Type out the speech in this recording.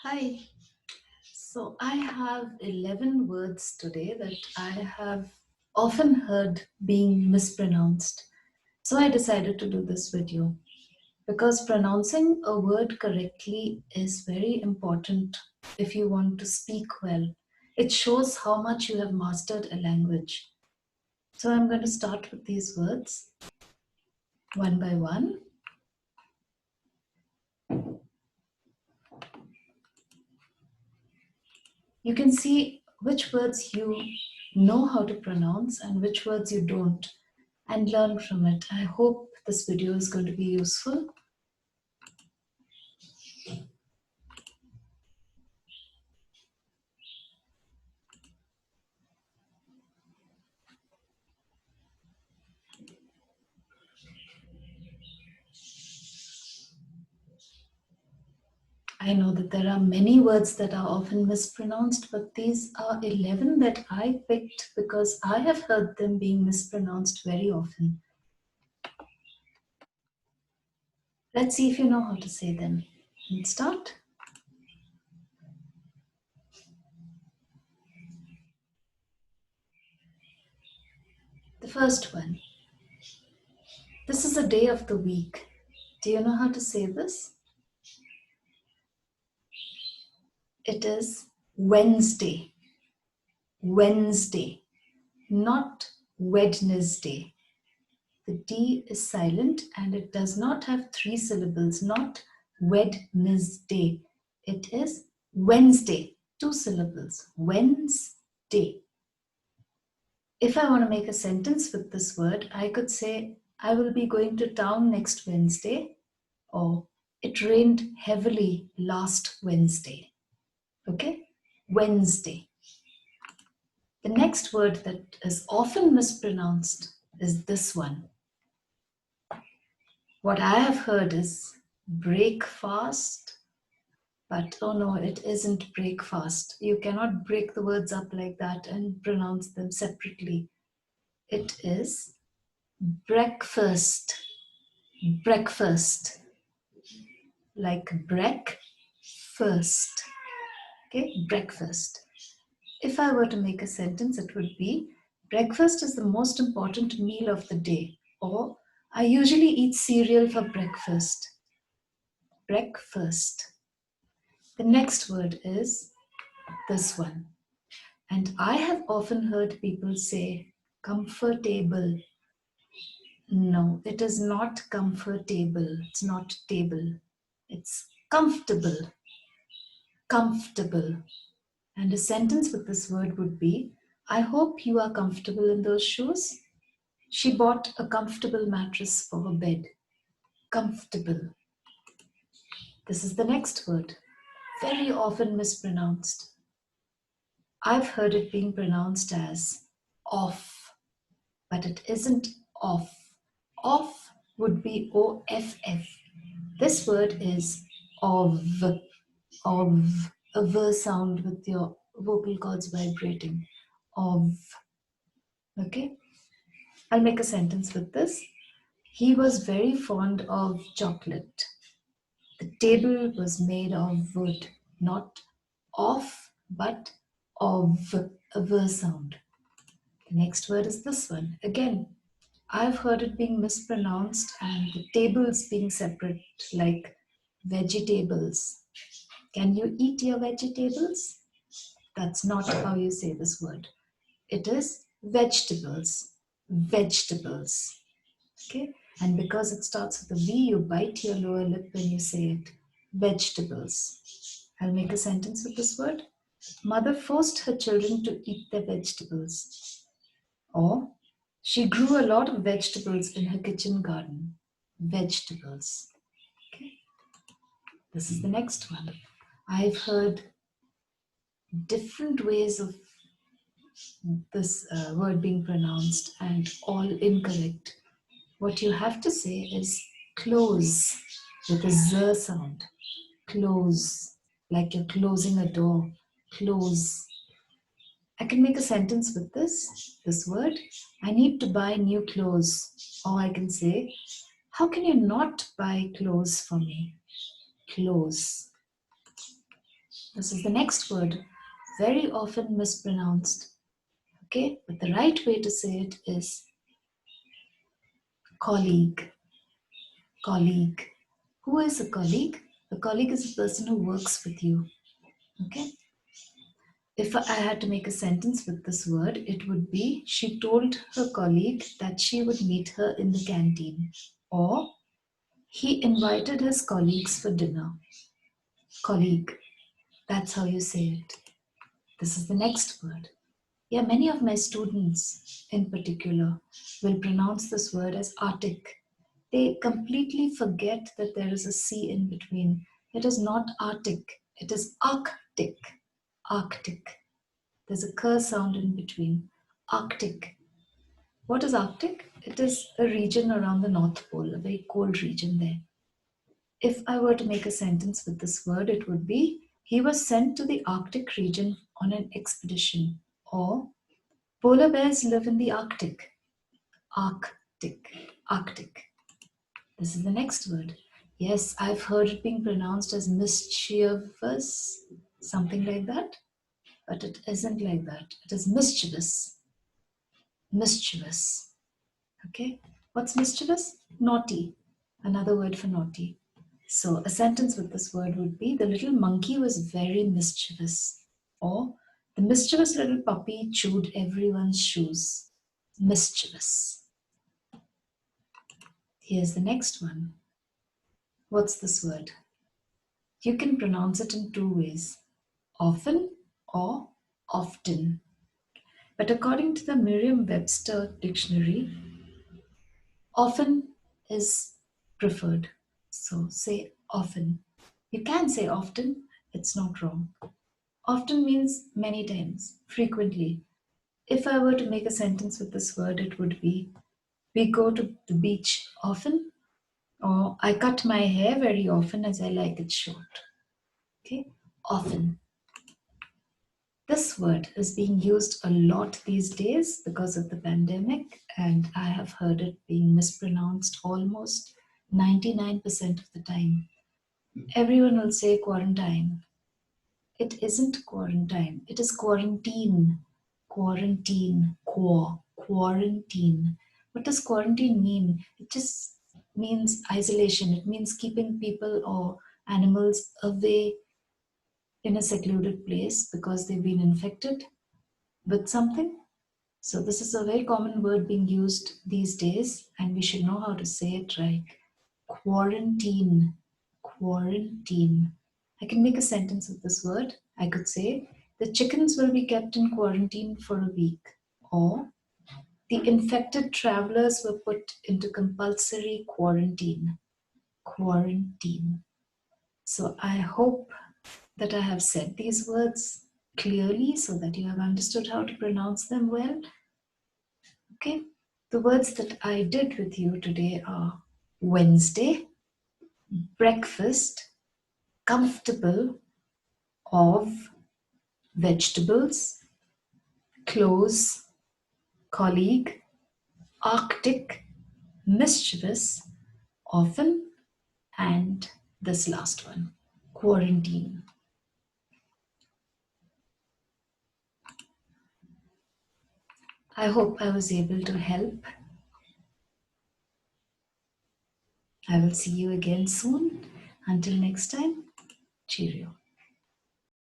Hi. So I have 11 words today that I have often heard being mispronounced. So I decided to do this video because pronouncing a word correctly is very important if you want to speak well. It shows how much you have mastered a language. So I'm going to start with these words one by one. You can see which words you know how to pronounce and which words you don't, and learn from it. I hope this video is going to be useful. I know that there are many words that are often mispronounced, but these are 11 that I picked because I have heard them being mispronounced very often. Let's see if you know how to say them. Let's start. The first one. This is a day of the week. Do you know how to say this? It is Wednesday. Wednesday, not Wednesday. The D is silent and it does not have three syllables, not Wednesday. It is Wednesday, two syllables, Wednesday. If I want to make a sentence with this word, I could say, I will be going to town next Wednesday, or it rained heavily last Wednesday. Okay? Wednesday. The next word that is often mispronounced is this one. What I have heard is breakfast, but oh no, it isn't breakfast. You cannot break the words up like that and pronounce them separately. It is breakfast. Breakfast. Like breakfast. Okay, breakfast. If I were to make a sentence, it would be breakfast is the most important meal of the day, or I usually eat cereal for breakfast. Breakfast. The next word is this one. And I have often heard people say comfortable. No, it is not comfortable. It's not table. It's comfortable. Comfortable. And a sentence with this word would be, I hope you are comfortable in those shoes. She bought a comfortable mattress for her bed. Comfortable. This is the next word. Very often mispronounced. I've heard it being pronounced as off, but it isn't off. Off would be O-F-F. This word is of, a V sound with your vocal cords vibrating. Of. Okay? I'll make a sentence with this. He was very fond of chocolate. The table was made of wood, not of, but of, a V sound. The next word is this one. Again, I've heard it being mispronounced and the tables being separate, like vegetables. Can you eat your vegetables? That's not how you say this word. It is vegetables. Vegetables. Okay? And because it starts with a V, you bite your lower lip when you say it. Vegetables. I'll make a sentence with this word. Mother forced her children to eat their vegetables. Or, she grew a lot of vegetables in her kitchen garden. Vegetables. Okay. This is the next one. I've heard different ways of this word being pronounced and all incorrect. What you have to say is close with a Z sound. Close, like you're closing a door. Close. I can make a sentence with this word. I need to buy new clothes. Or I can say, how can you not buy clothes for me? Clothes. This is the next word, very often mispronounced. Okay, but the right way to say it is colleague. Colleague. Who is a colleague? A colleague is a person who works with you. Okay. If I had to make a sentence with this word, it would be she told her colleague that she would meet her in the canteen. Or he invited his colleagues for dinner. Colleague. That's how you say it. This is the next word. Yeah, many of my students in particular will pronounce this word as Arctic. They completely forget that there is a C in between. It is not Arctic, it is Arctic. Arctic. There's a K sound in between. Arctic. What is Arctic? It is a region around the North Pole, a very cold region there. If I were to make a sentence with this word, it would be he was sent to the Arctic region on an expedition. Or polar bears live in the Arctic. Arctic. Arctic. This is the next word. Yes, I've heard it being pronounced as mischievous, something like that, but it isn't like that. It is mischievous. Mischievous. Okay? What's mischievous? Naughty. Another word for naughty. So a sentence with this word would be the little monkey was very mischievous. Or the mischievous little puppy chewed everyone's shoes. Mischievous. Here's the next one. What's this word? You can pronounce it in two ways, often or often. But according to the Merriam-Webster dictionary, often is preferred. So say often. You can say often, it's not wrong. Often means many times, frequently. If I were to make a sentence with this word, it would be we go to the beach often, or I cut my hair very often as I like it short. Okay, often. This word is being used a lot these days because of the pandemic, and I have heard it being mispronounced almost 99% of the time. Everyone will say quarantine. It isn't quarantine, it is quarantine. Quarantine. Quarantine. What does quarantine mean? It just means isolation. It means keeping people or animals away in a secluded place because they've been infected with something. So, this is a very common word being used these days, and we should know how to say it right. Quarantine. Quarantine. I can make a sentence with this word. I could say, the chickens will be kept in quarantine for a week. Or, the infected travelers were put into compulsory quarantine. Quarantine. So, I hope that I have said these words clearly so that you have understood how to pronounce them well. Okay, the words that I did with you today are Wednesday, breakfast, comfortable, of, vegetables, close, colleague, Arctic, mischievous, often, and this last one, quarantine. I hope I was able to help. I will see you again soon. Until next time, cheerio.